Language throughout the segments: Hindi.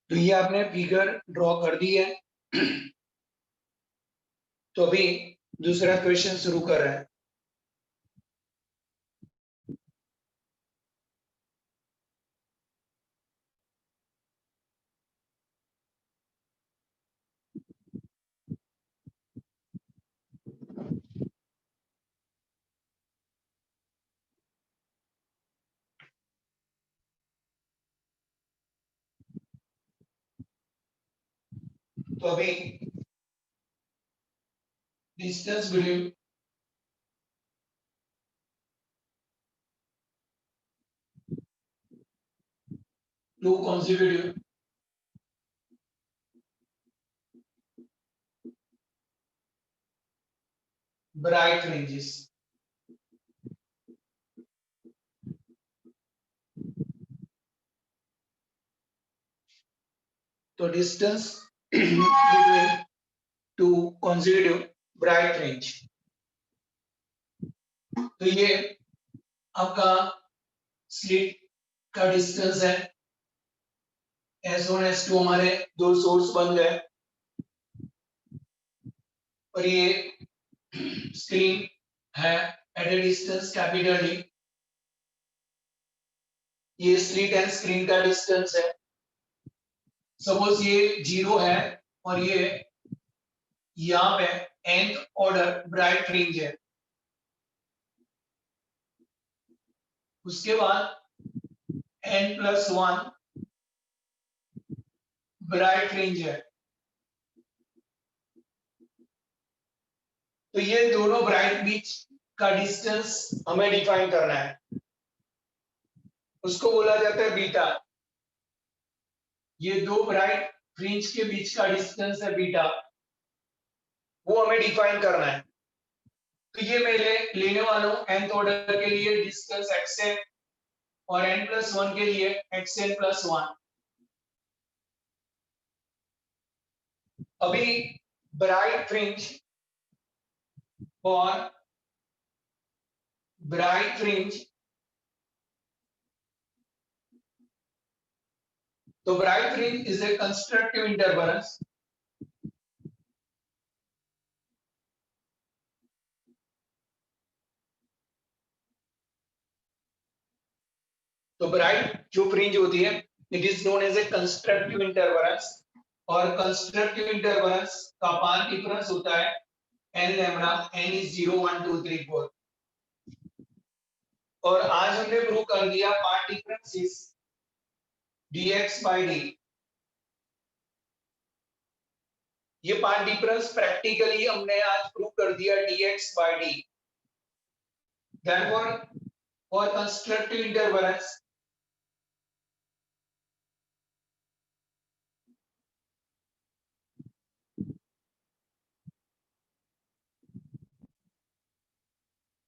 तो ये आपने फिगर ड्रॉ कर दी है। तो अभी दूसरा क्वेश्चन शुरू कर रहे हैं। तो अभी distance between to consecutive bright fringes। तो distance between to consecutive bright fringe। तो ये आपका स्लिट का डिस्टेंस है। S1 S2 हमारे दो सोर्स बन गए और ये स्क्रीन है at a distance capital D. ये स्लिट एंड स्क्रीन का डिस्टेंस है। सपोज ये 0 है और ये यहाँ पे nth ऑर्डर ब्राइट फ्रिंज है। उसके बाद n+1 ब्राइट फ्रिंज है। तो ये दोनों ब्राइट बीच का डिस्टेंस हमें डिफाइन करना है। उसको बोला जाता है बीटा। ये दो ब्राइट फ्रिंज के बीच का डिस्टेंस है बीटा, वो हमें डिफाइन करना है। तो ये मैं लेने वाला हूं nth ऑर्डर के लिए डिस्टेंस xn और n+1 के लिए xn+1। अभी ब्राइट फ्रिंज और ब्राइट फ्रिंज, तो bright fringe is a constructive interference. तो ब्राइट जो फ्रिंज होती है it is known as a constructive interference. और कंस्ट्रक्टिव इंटरफेरेंस का पाथ डिफरेंस होता है n लैम्डा। n is 0 1 2 3 4। और आज हमने प्रूव कर दिया path difference is dx by d। ये पाथ डिफरेंस प्रैक्टिकली हमने आज प्रूव कर दिया dx by d। therefore for constructive interference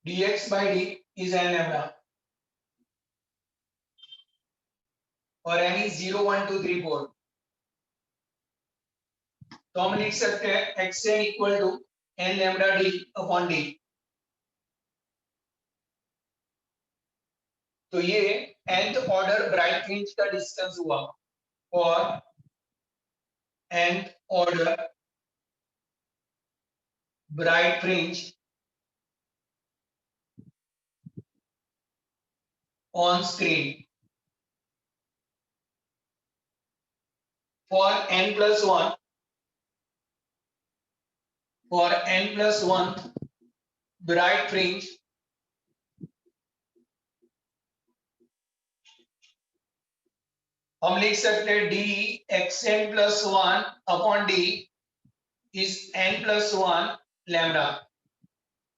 dx by d is n lambda और n is 0 1 2 3 4। तो हम लिख सकते हैं xn equal to n lambda d upon d। तो ये nth ऑर्डर ब्राइट फ्रिंज का डिस्टेंस हुआ और nth order bright fringe on screen for n+1 for n+1 bright fringe हम लिख सकते हैं d xn+1 upon d is n+1 lambda.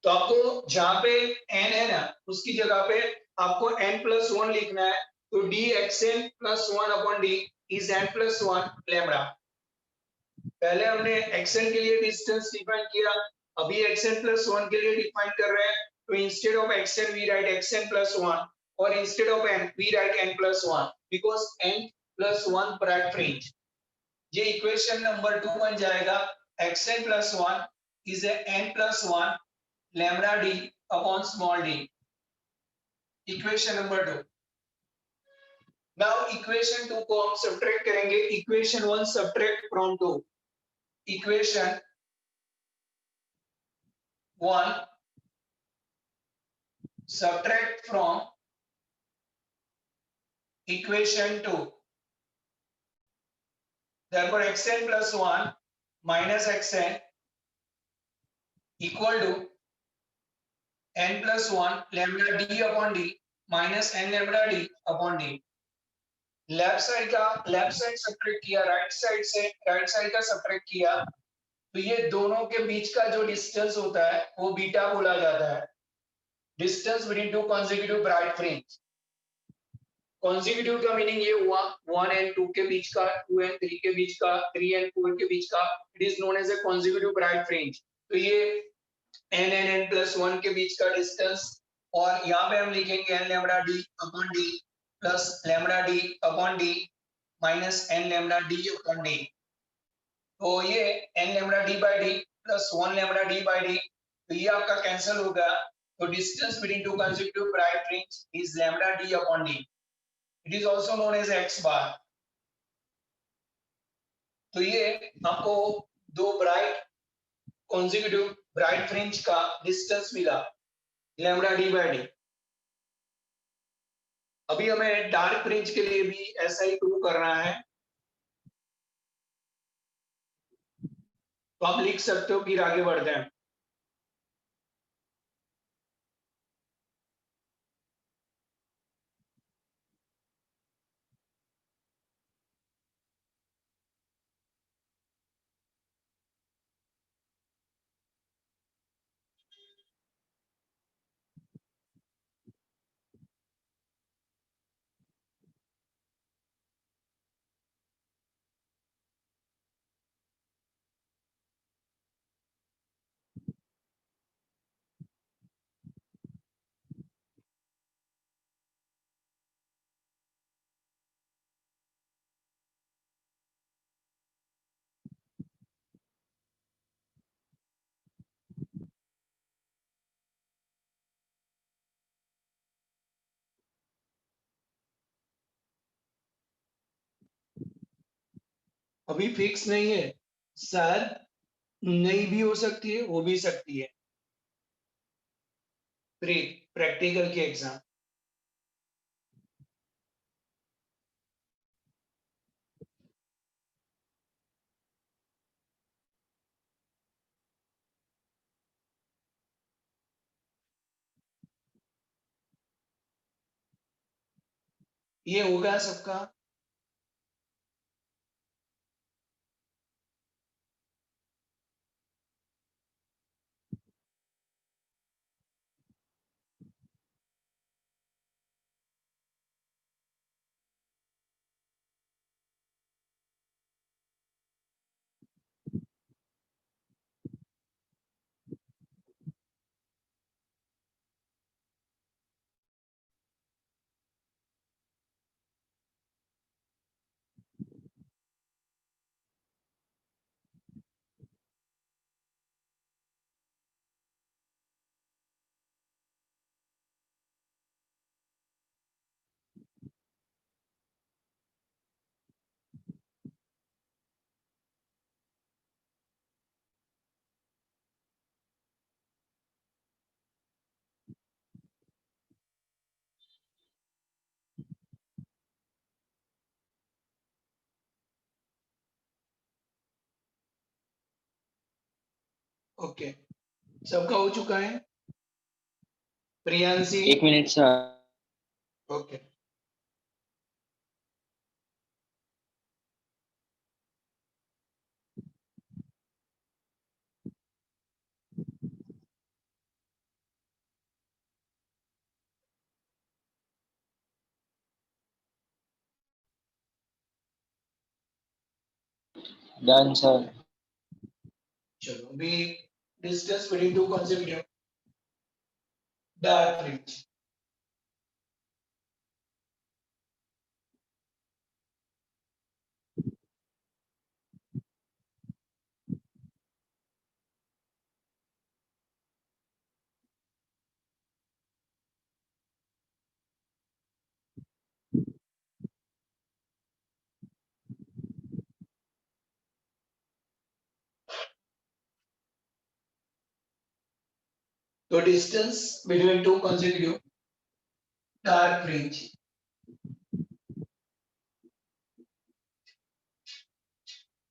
तो आपको जहां पे n है ना उसकी जगह पे आपको n+1 लिखना है। तो d xn+1 upon d is n+1 lambda. पहले हमने xn के लिए डिस्टेंस डिफाइन किया, अभी xn+1 के लिए डिफाइन कर रहे हैं। तो instead of xn we write xn+1 और instead of n we write n+1 because n+1 bright fringe. ये इक्वेशन नंबर 2 बन जाएगा xn+1 is a n+1 lambda d upon small d। Equation number 2। Now equation 2 को हम सब्ट्रैक्ट करेंगे. Equation 1 subtract from 2. Equation 1 subtract from equation 2. Therefore, xn plus 1 minus xn equal to n plus 1 lambda d upon d minus n lambda d upon d. Left side subtract किया, राइट साइड का सब्ट्रैक्ट किया, तो ये दोनों के बीच का जो डिस्टेंस होता है वो बीटा बोला जाता है. Distance between two consecutive bright fringe. Consecutive का मीनिंग ये हुआ 1 एंड 2 के बीच का, 2 एंड 3 के बीच का, 3 एंड 4 के बीच का. It is known as a consecutive bright fringe. तो ये n एंड n प्लस 1 के बीच का डिस्टेंस, और यहाँ पे हम लिखेंगे n lambda d upon d plus lambda d upon d minus n lambda d upon d. तो ये n lambda d by d plus 1 lambda d by d, तो ये आपका कैंसिल हो गया. तो distance between two consecutive bright fringe is lambda d upon d. It is also known as x bar. तो ये आपको दो ब्राइट कॉन्सेक्यूटिव ब्राइट फ्रिंज का डिस्टेंस मिला लैम्डा डी बाई डी. अभी हमें डार्क फ्रिंज के लिए भी ऐसा ही प्रूव करना है. तो आप लिख सकते हो, फिर आगे बढ़ते हैं. अभी फिक्स नहीं है, शायद नहीं भी हो सकती है, हो भी सकती है. प्री प्रैक्टिकल के एग्जाम. ये होगा सबका. ओके, सबका हो चुका है. Priyanshi. 1 minute sir. Okay. Done sir. चलो अभी distance between two consecutive dark fringe. तो distance between two consecutive dark fringe.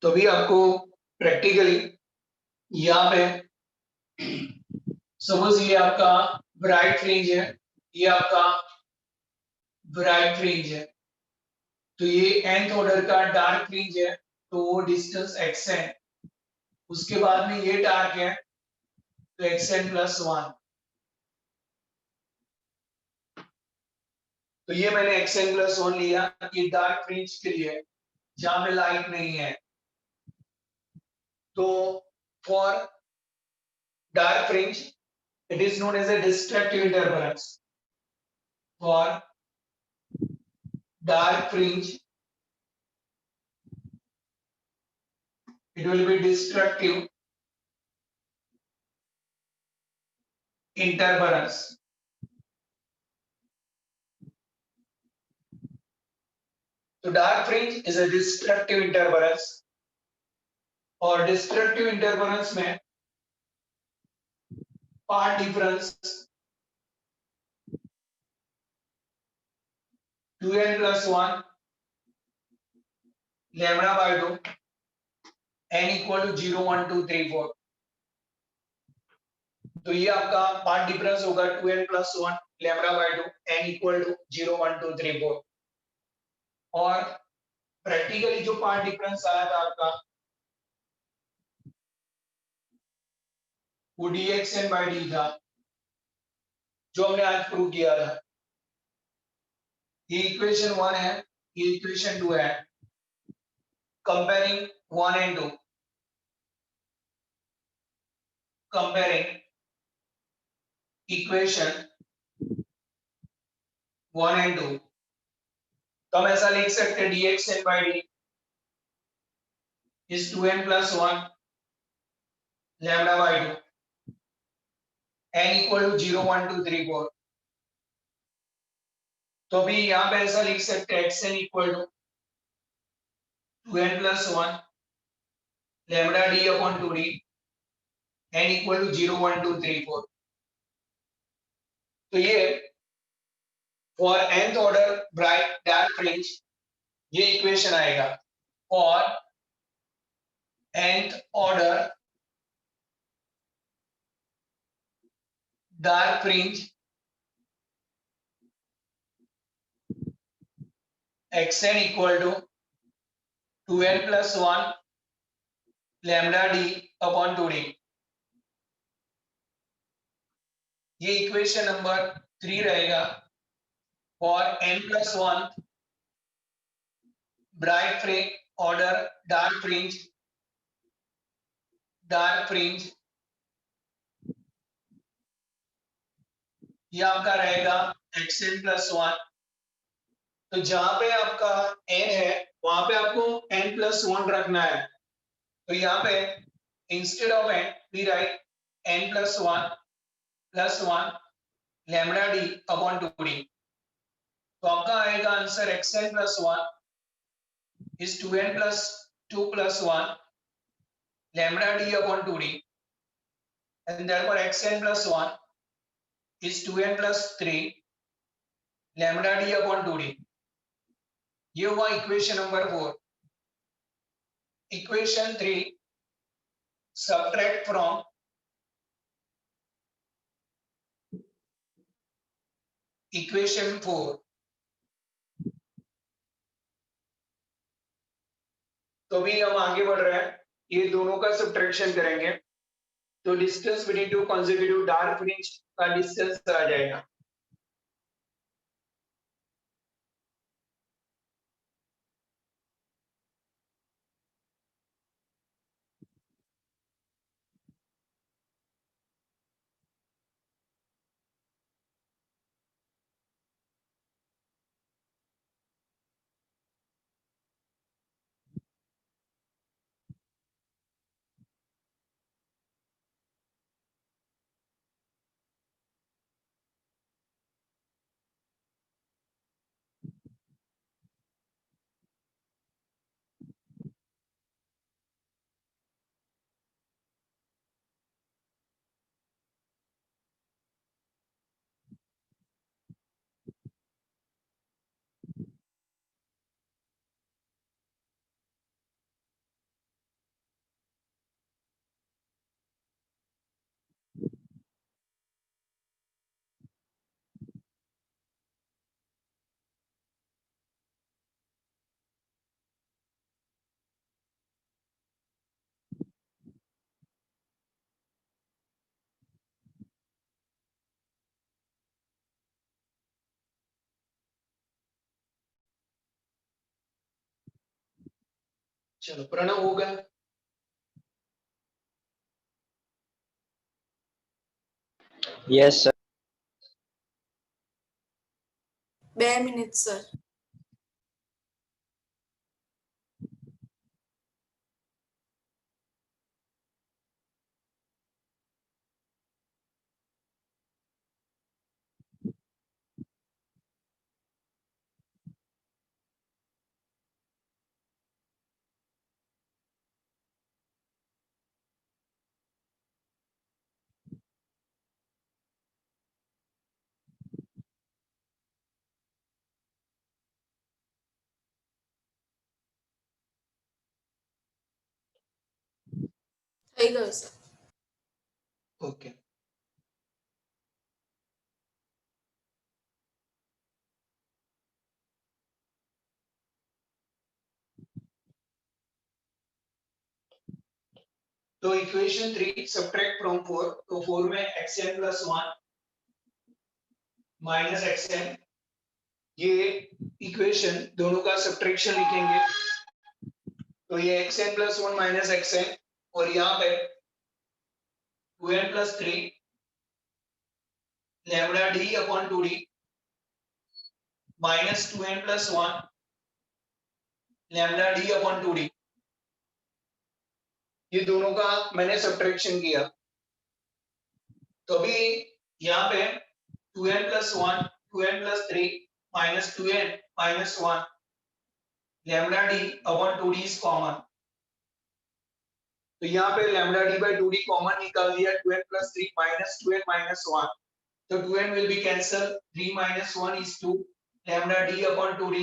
तो भी आपको प्रैक्टिकली यहाँ पे सपोज ये आपका ब्राइट फ्रिंज है, ये आपका ब्राइट फ्रिंज है, तो ये nth ऑर्डर का डार्क फ्रिंज है, तो वो डिस्टेंस x है। उसके बाद में ये डार्क है, तो xn प्लस 1। तो ये मैंने xn प्लस 1 लिया, ये डार्क फ्रिंज के लिए जहां पे लाइट नहीं है। तो for dark fringe it is known as a destructive interference. For dark fringe it will be destructive interference. तो dark fringe is a destructive interference, और destructive interference में path difference 2n plus 1 lambda by 2 n equal to 0 1 2 3 4। तो ये आपका पार्ट डिफरेंस होगा 2n plus 1 lambda by 2 n equal to 0 1 2 3 4। और प्रैक्टिकली जो पार्ट डिफरेंस आया था आपका वो dxn by d था, जो हमने आज प्रूव किया था। ये इक्वेशन 1 है, ये इक्वेशन 2 है। Comparing 1 and 2, comparing equation 1 and 2, तो हम ऐसा लिख सकते हैं dxn by d is 2n plus 1 lambda by 2 n equal to 0 1 2 3 4। तो अभी यहाँ पे ऐसा लिख सकते हैं xn equal to 2n plus 1 lambda d upon 2d n equal to 0 1 2 3 4। तो ये for nth order bright dark fringe ये इक्वेशन आएगा, और nth order dark fringe xn equal to 2n plus 1 lambda d upon 2d। ये इक्वेशन नंबर 3 रहेगा for n plus 1 bright fringe order dark fringe ये आपका रहेगा xn plus 1। तो जहां पे आपका n है वहां पे आपको n plus 1 रखना है। तो यहाँ पे instead of n we write n plus 1 plus 1 lambda d upon 2d। तो आपका आएगा answer xn plus 1 is 2n plus 2 plus 1 lambda d upon 2d, and therefore xn plus 1 is 2n plus 3 lambda d upon 2d। ये हुआ equation number 4। Equation 3 subtract from equation 4। तो अभी हम आगे बढ़ रहे हैं, ये दोनों का सब्ट्रैक्शन करेंगे, तो distance between two consecutive dark fringe का डिस्टेंस आ जाएगा। चलो प्रणव होगा। Yes sir. 2 minute sir. થઈ ગયું સર. ओके तो इक्वेशन 3 सब्ट्रैक्ट फ्रॉम 4, तो 4 में xn प्लस 1 माइनस xn, ये इक्वेशन दोनों का सब्ट्रैक्शन लिखेंगे। तो ये xn प्लस 1 माइनस xn और यहाँ पे 2n plus 3 lambda d upon 2d minus 2n plus 1 lambda d upon 2d, ये दोनों का मैंने सब्ट्रैक्शन किया। तो अभी यहाँ पे 2n plus 1 2n plus 3 minus 2n minus 1 lambda d upon 2d is common. तो यहाँ पे lambda d bye 2d common निकाल दिया। 2n plus 3 minus 2n minus 1, तो 2n will be cancelled, 3 minus 1 is 2 lambda d upon 2d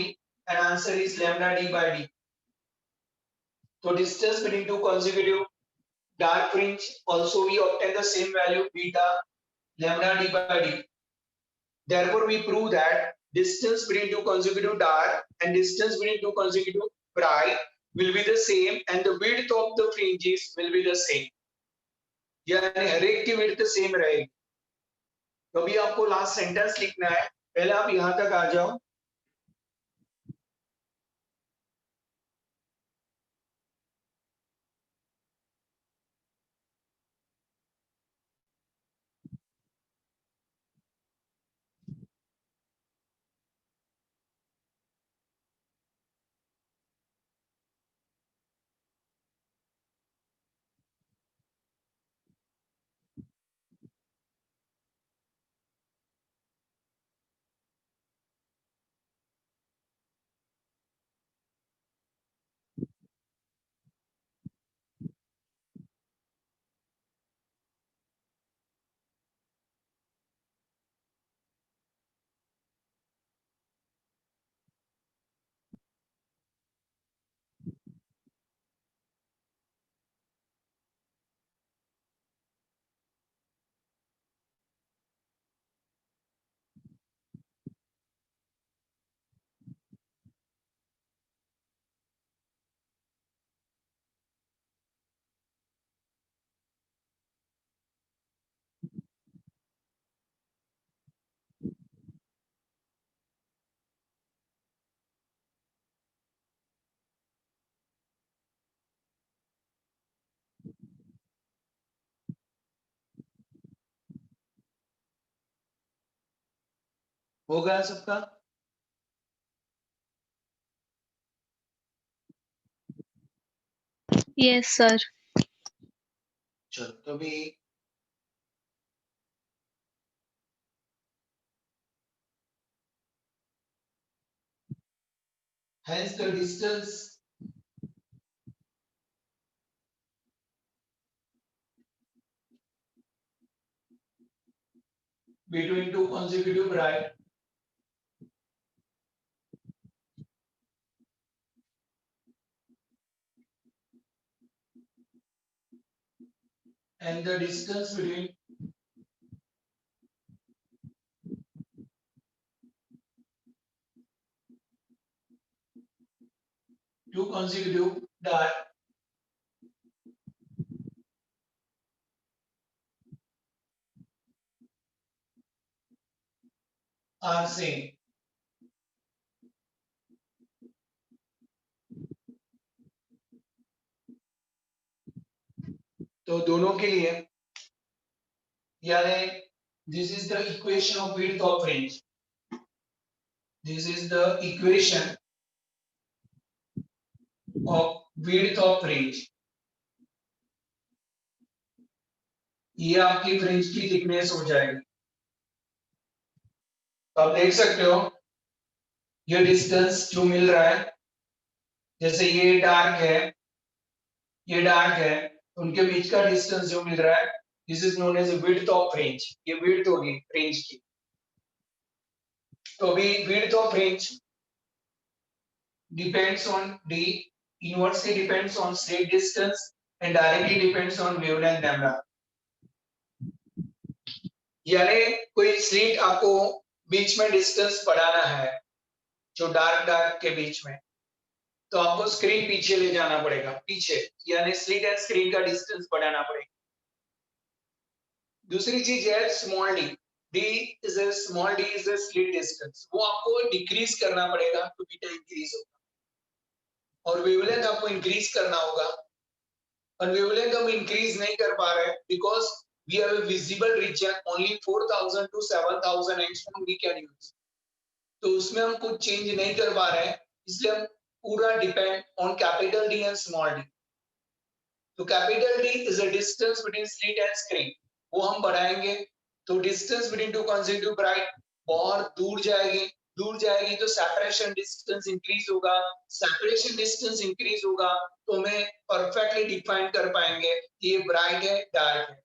and answer is lambda d by d. So distance between two consecutive dark fringe also we obtain the same value beta lambda d by d. Therefore we prove that distance between two consecutive dark and distance between two consecutive bright will be the same and the width of the fringes will be the same. यानी हर एक की width सेम रहेगी। तो अभी आपको लास्ट सेंटेंस लिखना है। पहले आप यहां तक आ जाओ। हो गया सबका? Yes sir. चलो तो भी hence the distance between two consecutive right and the distance between two consecutive dark are same. तो दोनों के लिए यानी this is the equation of width of range, this is the equation of width of range. ये आपकी फ्रिंज की थिकनेस हो जाएगी। तो आप देख सकते हो ये डिस्टेंस जो मिल रहा है, जैसे ये डार्क है, ये डार्क है, उनके बीच का डिस्टेंस जो मिल रहा है, this is known as width of range. ये विड्थ होगी रेंज की। तो अभी width of range depends on D, inversely depends on slit distance and directly depends on wavelength lambda. यानी कोई स्लिट आपको बीच में डिस्टेंस बढ़ाना है, जो डार्क डार्क के बीच में, तो आपको स्क्रीन पीछे ले जाना पड़ेगा, पीछे, यानी स्लिट एंड स्क्रीन का डिस्टेंस बढ़ाना पड़ेगा। दूसरी चीज है small D, D is a small d is a slit distance, वो आपको डिक्रीज करना पड़ेगा तो बीटा इंक्रीज होगा, और वेवलेंथ आपको इंक्रीज करना होगा, और वेवलेंथ हम इंक्रीज नहीं कर पा रहे because we have a visible region only 4000 to 7000 angstrom we can use, तो उसमें हम कुछ चेंज नहीं कर पा रहे हैं, इसलिए हम पूरा depend on capital D and small D. तो capital D is a distance between slit and screen, वो हम बढ़ाएंगे तो distance between two consecutive bright बहुत दूर जाएगी, दूर जाएगी तो सेपरेशन डिस्टेंस इंक्रीज होगा, सेपरेशन डिस्टेंस इंक्रीज होगा तो हमें परफेक्टली डिफाइन कर पाएंगे कि ये ब्राइट है डार्क है।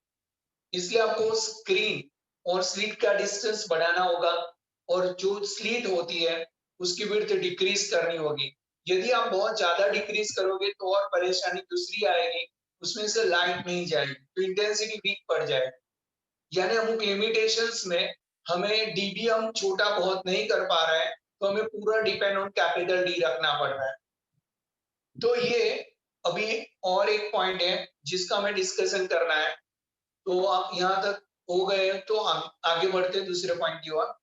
इसलिए आपको स्क्रीन और स्लिट का डिस्टेंस बढ़ाना होगा, और जो स्लिट होती है उसकी विड्थ डिक्रीज करनी होगी। यदि आप बहुत ज्यादा डिक्रीज करोगे तो और परेशानी दूसरी आएगी, उसमें से लाइट नहीं जाएगी तो इंटेंसिटी वीक पड़ जाएगी। यानी अमुक लिमिटेशंस में हमें डीबी हम छोटा बहुत नहीं कर पा रहे हैं, तो हमें पूरा डिपेंड ऑन कैपिटल डी रखना पड़ रहा है। तो ये अभी और एक पॉइंट है जिसका हमें डिस्कशन करना है। तो आप यहाँ तक हो गए तो आगे बढ़ते हैं दूसरे पॉइंट की ओर।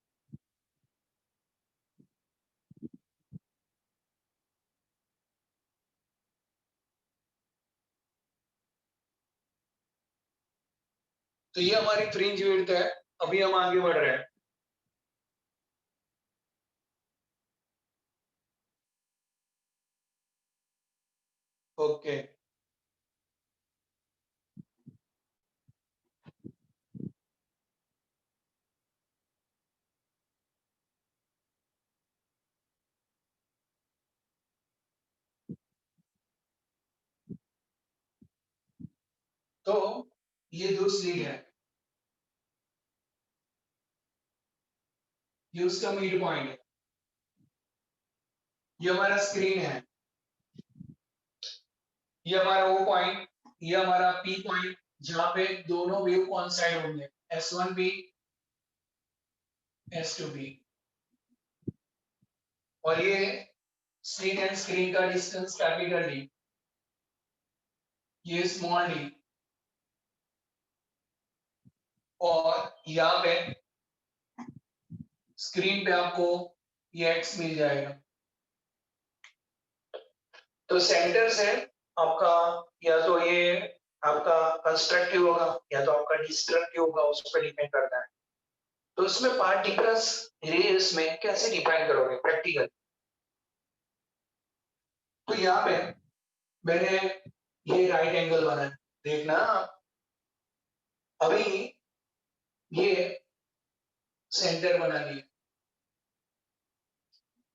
तो ये हमारी फ्रिंज विड्थ है, अभी हम आगे बढ़ रहे हैं। ओके, तो ये दो स्लिट है, ये उसका मिड पॉइंट है, ये हमारा स्क्रीन है, ये हमारा ओ पॉइंट, ये हमारा पी पॉइंट, जहां पे दोनों वेव कोइंसाइड होंगे, S1B S2B, और ये स्लिट एंड स्क्रीन का डिस्टेंस कैपिटल डी, ये स्मॉल डी, और यहाँ पे स्क्रीन पे आपको ये एक्स मिल जाएगा। तो सेंटर से आपका या तो ये आपका कंस्ट्रक्टिव होगा या तो आपका डिस्ट्रक्टिव होगा, उस पर डिपेंड करता है। तो उसमें पार्टिकल्स रेस में कैसे डिफाइन करोगे प्रैक्टिकल? तो यहाँ पे मैंने ये राइट एंगल बनाया, देखना अभी ये सेंटर बना लिया,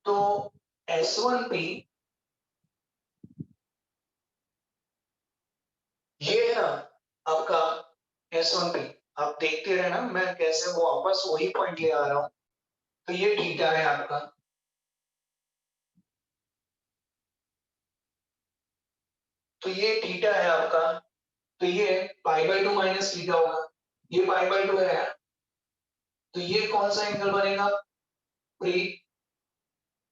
तो S1P ये है ना आपका S1P, आप देखते रहे ना मैं कैसे वो वापस वही पॉइंट ले आ रहा हूं। तो ये थीटा है आपका, तो ये थीटा है आपका, तो ये π/2 माइनस थीटा होगा, ये π/2 है, तो ये कौन सा एंगल बनेगा? प्री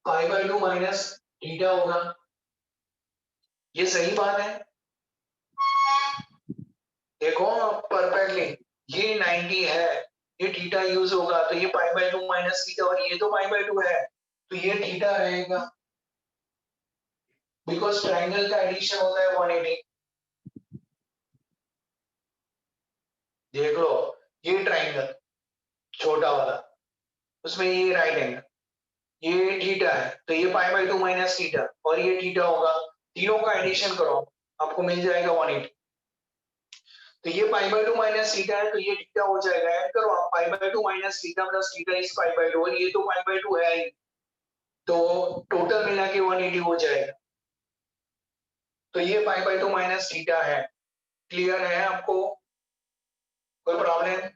π/2 माइनस थीटा होगा, ये सही बात है। देखो परफेक्टली, ये 90 है, ये थीटा यूज होगा तो ये π/2 माइनस थीटा, और ये तो π/2 है तो ये थीटा रहेगा, बिकॉज ट्रायंगल का एडिशन होता है 180। देख लो, ये ट्राइंगल छोटा वाला, उसमें ये राइट एंगल, ये थीटा है, तो ये पाई बाई 2 माइनस थीटा और ये थीटा होगा, तीनों का एडिशन करो, आपको मिल जाएगा 180। तो ये पाई बाई 2 माइनस थीटा है, तो ये थीटा हो जाएगा, ऐड करो आप, pi by 2 minus theta plus theta is pi by 2, और ये तो पाई बाई 2 है ही, तो टोटल मिला के 180 हो जाएगा। तो ये पाई बाई 2 माइनस थीटा है। क्लियर है आपको? कोई प्रॉब्लम?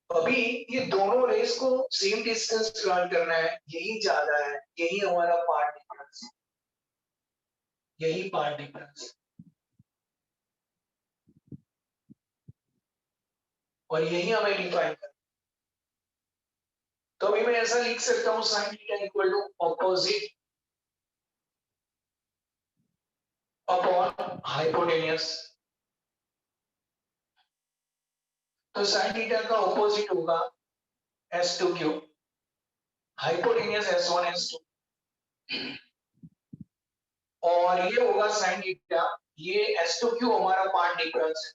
अभी ये दोनों रेस को सेम डिस्टेंस प्लॉट करना है, यही ज्यादा है, यही हमारा पार्ट डिफरेंस, यही पार्ट डिफरेंस, और यही हमें डिफाइन करना। तो अभी मैं ऐसा लिख सकता हूँ sine theta equal to opposite upon hypotenuse. तो साइन थीटा का ऑपोजिट होगा S2 cube, hypotenuse S1 S2, और ये होगा साइन थीटा, ये S2 क्यूब हमारा पार्ट डिफरेंस है,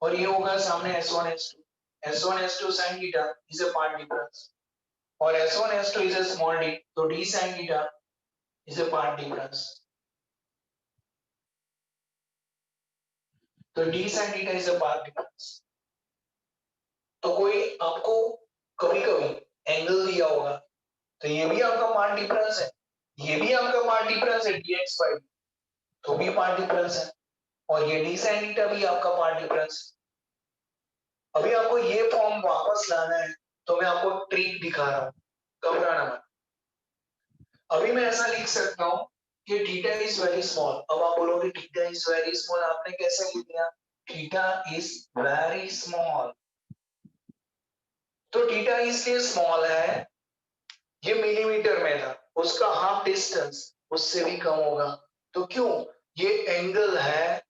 और ये होगा सामने S1 S2, S1 S2 sin theta is a part difference, और S1 S2 is a small d, तो d sin theta is a part difference, तो d sin theta is a part difference। तो कोई आपको कभी कभी एंगल दिया होगा, तो ये भी आपका पार्ट डिफरेंस है, ये भी आपका पार्ट डिफरेंस है dx by d, तो भी पार्ट डिफरेंस है, और ये d sin theta भी आपका पार्ट डिफरेंस है। अभी आपको ये फॉर्म वापस लाना है, तो मैं आपको ट्रिक दिखा रहा हूँ, घबराना मत। अभी मैं ऐसा लिख सकता हूँ कि थीटा इज वेरी स्मॉल। अब आप बोलोगे थीटा इज वेरी स्मॉल, आपने कैसे लिख दिया? थीटा इज वेरी स्मॉल, तो थीटा इसलिए स्मॉल है, ये मिलीमीटर में था, उसका हाफ डिस्टेंस उससे भी कम होगा, तो क्यों? ये एंगल है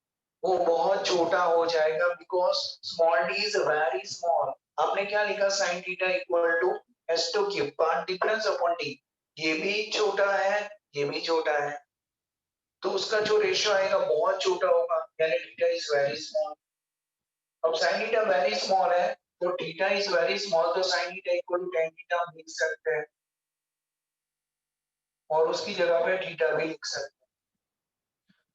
वो बहुत छोटा हो जाएगा, because small d is very small. आपने क्या लिखा? Sine theta equal to S2 cube, path difference upon D, ये भी छोटा है, ये भी छोटा है, तो उसका जो रेशियो आएगा बहुत छोटा होगा, यानी थीटा इज वेरी स्मॉल। अब sin थीटा वेरी स्मॉल है, तो थीटा इज वेरी स्मॉल, तो sin theta equal to tan theta हम लिख सकते हैं, और उसकी जगह पे थीटा भी लिख सकते हैं।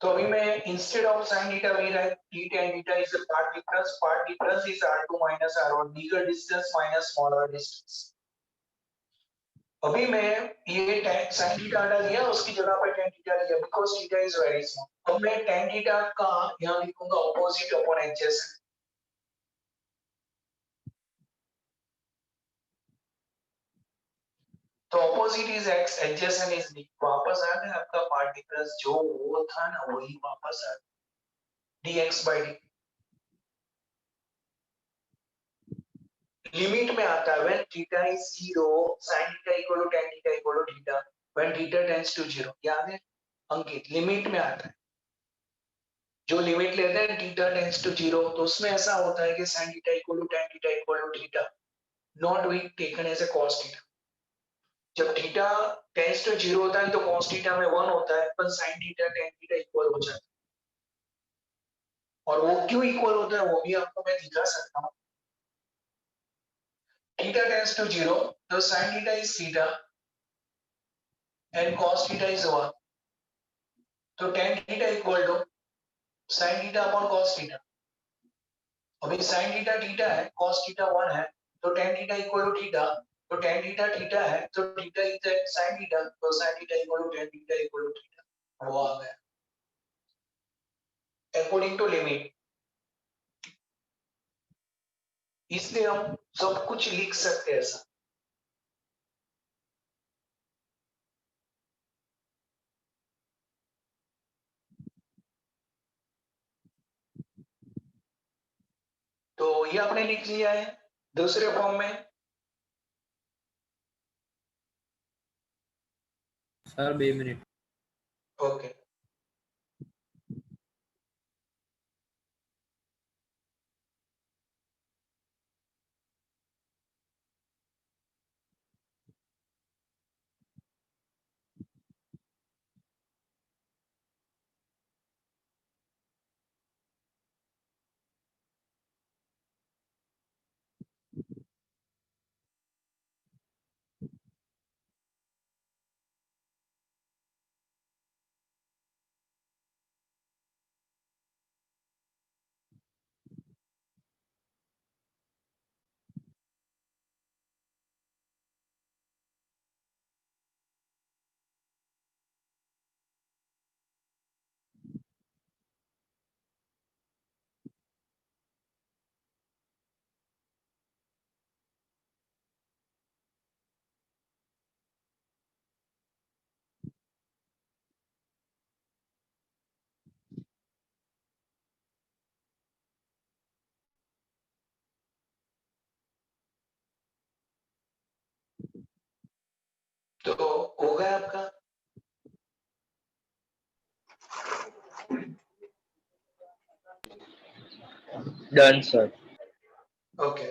तो अभी मैं इंस्टेड ऑफ sin थीटा मेरा t tan theta is a path difference is r2 minus r1, bigger distance minus smaller distance. अभी मैं ये sin थीटा हटा दिया, उसकी जगह पे tan थीटा लिया, because theta is very small. अब मैं tan थीटा का यहां लिखूंगा ऑपोजिट अपॉन एडजेसेंट, तो opposite is x, adjacent is b, वापस आ गया आपका पार्ट डिफरेंस, जो वो था ना वही वापस आ गया, dx by d। लिमिट में आता है when theta is 0, sin theta equal to tan theta equal to theta, when theta tends to 0, याद है अंकित? लिमिट में आता है, जो लिमिट लेते हैं थीटा टेंड्स टू 0, तो उसमें ऐसा होता है कि sin theta equal to tan theta equal to theta not be taken as a cos theta. जब थीटा टेंड्स टू 0 होता है तो cos थीटा में 1 होता है, पर sin theta tan theta equal हो जाता है, और वो क्यों इक्वल होता है वो भी आपको मैं दिखा सकता हूँ। थीटा टेंड्स टू 0, तो sin theta is theta and cos theta is 1, तो tan theta equal to sin theta upon cos theta. अभी sin थीटा थीटा है, cos थीटा 1 है, तो tan theta equal to theta, तो tan थीटा थीटा है, तो थीटा इज sin थीटा, तो sin theta equal to tan theta equal to theta, वो आ गया अकॉर्डिंग टू लिमिट। इसलिए हम सब कुछ लिख सकते हैं ऐसा। तो ये आपने लिख लिया है दूसरे फॉर्म में। Sir 2 minute. ओके, तो हो गया आपका? Done, sir. ओके,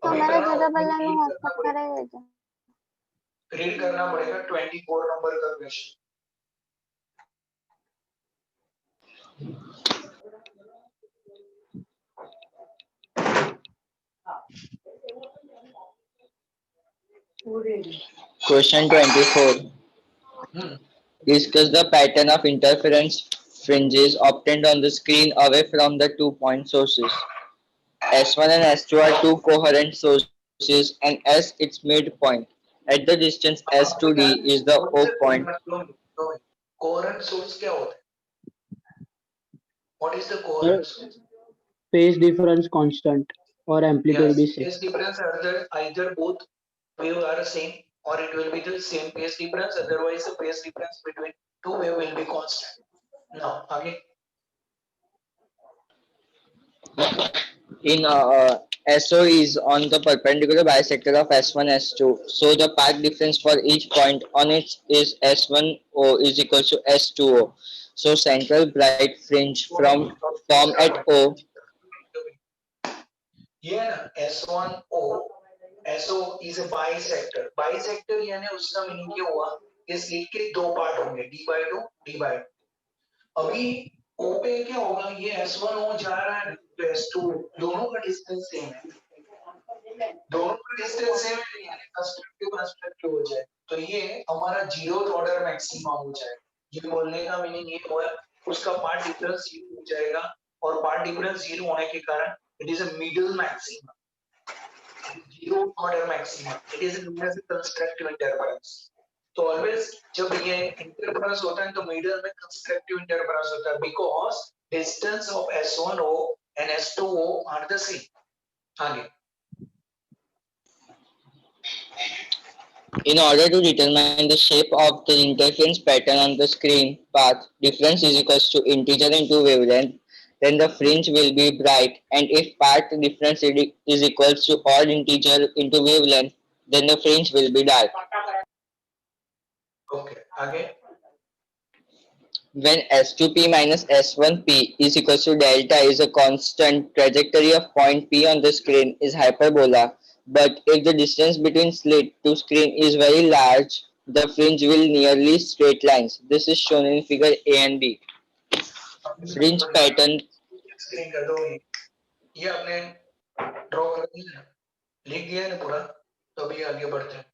हमारा जगह बदलने में व्हाट्सएप करेगा। रीड करना पड़ेगा 24 नंबर का question. Question 24. Hmm, Discuss the pattern of interference fringes obtained on the screen away from the 2-point sources. S1 and S2 are two coherent sources and S its midpoint. At the distance S2D is the O point. Coherent source क्या होता है? What is the Sir, coherent source? phase difference constant or amplitude Yes, be same. phase difference either both wave are same or it will be the same phase difference. Otherwise, the phase difference between two wave will be constant. Now, again, In SO is on the perpendicular bisector of S1 S2. So the path difference for each point on it is S1O is equal to S2O. So central bright fringe from form at O. ये है ना S1O, SO is a bisector. Bisector यानी उसका मीनिंग ये हुआ कि स्लिट के दो पार्ट होंगे, D by 2, D by 2. अभी O पे क्या होगा? ये S1O जा रहा है तो S2 दोनों का डिस्टेंस सेम है, दोनों का डिस्टेंस सेम है यानी कंस्ट्रक्टिव हो जाए तो ये हमारा जीरो ऑर्डर मैक्सिमा हो जाए। ये बोलने का मीनिंग ये हुआ उसका पार्ट डिफरेंस जीरो हो जाएगा और पार्ट डिफरेंस जीरो होने के कारण it is a middle maxima, zero order maxima, it is known as constructive interference. तो ऑलवेज जब ये इंटरफेरेंस होता है तो मिडल में कंस्ट्रक्टिव इंटरफेरेंस होता है because distance of S1O and S2O are the same. आगे In order to determine the shape of the interference pattern on the screen path, difference is equals to integer into wavelength, then the fringe will be bright, and if path difference is equals to odd integer into wavelength, then the fringe will be dark. Okay आगे When S2P minus S1P is equals to delta is a constant, trajectory of point P on the screen is hyperbola. But if the distance between slit to screen is very large, the fringe will nearly straight lines. This is shown in figure A and B. Fringe pattern. Screen कर दो ये आपने ड्रॉ कर दिया ना, लिख दिया है ना पूरा, तो अभी आगे बढ़ते हैं।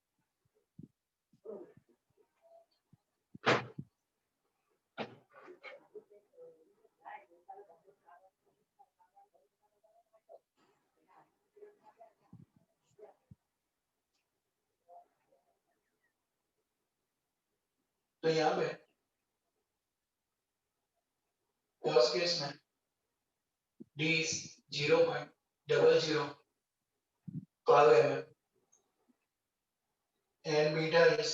तो यहाँ पे cos केस में d is 0.00 12 mm and beta is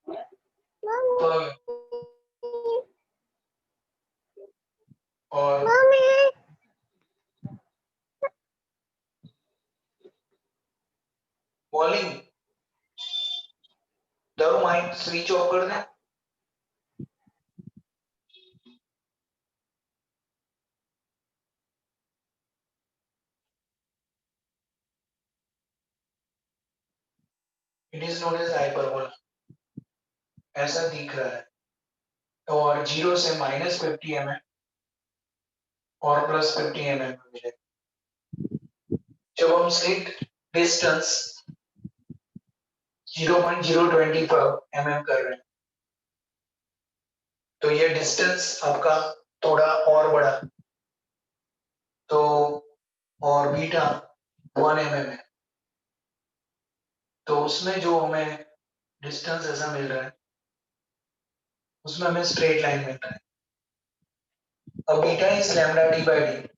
12 और बॉलिंग दरो माइक स्विच ऑफ कर दें। It is known as hyperbola, ऐसा दिख रहा है और 0 से -50 mm और +50 mm मिले। जब हम स्लिट डिस्टेंस 0.025 mm कर रहे हैं तो ये डिस्टेंस आपका थोड़ा और बड़ा, तो और बीटा 1 mm है तो उसमें जो हमें डिस्टेंस ऐसा मिल रहा है उसमें हमें स्ट्रेट लाइन मिल रहा है। अब beta is lambda D by D.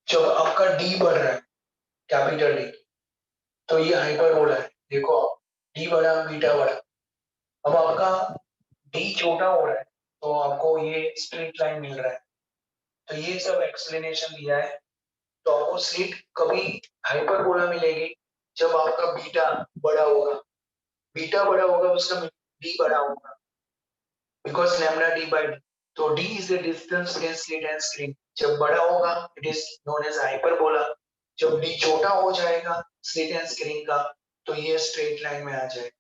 जब आपका डी बढ़ रहा है कैपिटल डी तो ये हाइपरबोला है, देखो डी बड़ा बीटा बड़ा। अब आपका डी छोटा हो रहा है तो आपको ये स्ट्रेट लाइन मिल रहा है। तो ये सब एक्सप्लेनेशन दिया है तो आपको स्लिट कभी हाइपरबोला मिलेगी जब आपका बीटा बड़ा होगा उसका डी बड़ा होगा because lambda D by D. तो D is the distance between slit and screen. जब बड़ा होगा it is known as hyperbola. जब डी छोटा हो जाएगा स्लिट एंड स्क्रीन का तो ये स्ट्रेट लाइन में आ जाएगा।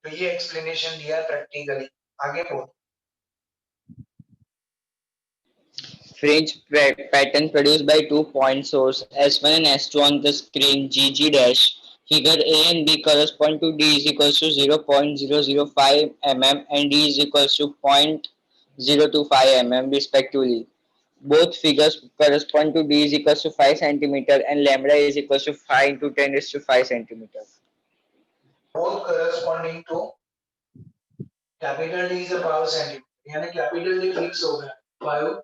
तो ये एक्सप्लेनेशन दिया प्रैक्टिकली। आगे बोल। Fringe pattern produced by 2 point source S1 and S2 on the screen GG dash. Figure A and B correspond to D is equals to 0.005 mm and D is equals to 0.025 mm respectively. Both figures correspond to D is equals to 5 centimeter and lambda is equals to 5 into 10 raised to 5 centimeter. Both corresponding to capital D is a power centimeter, यानी capital D fix हो गया 5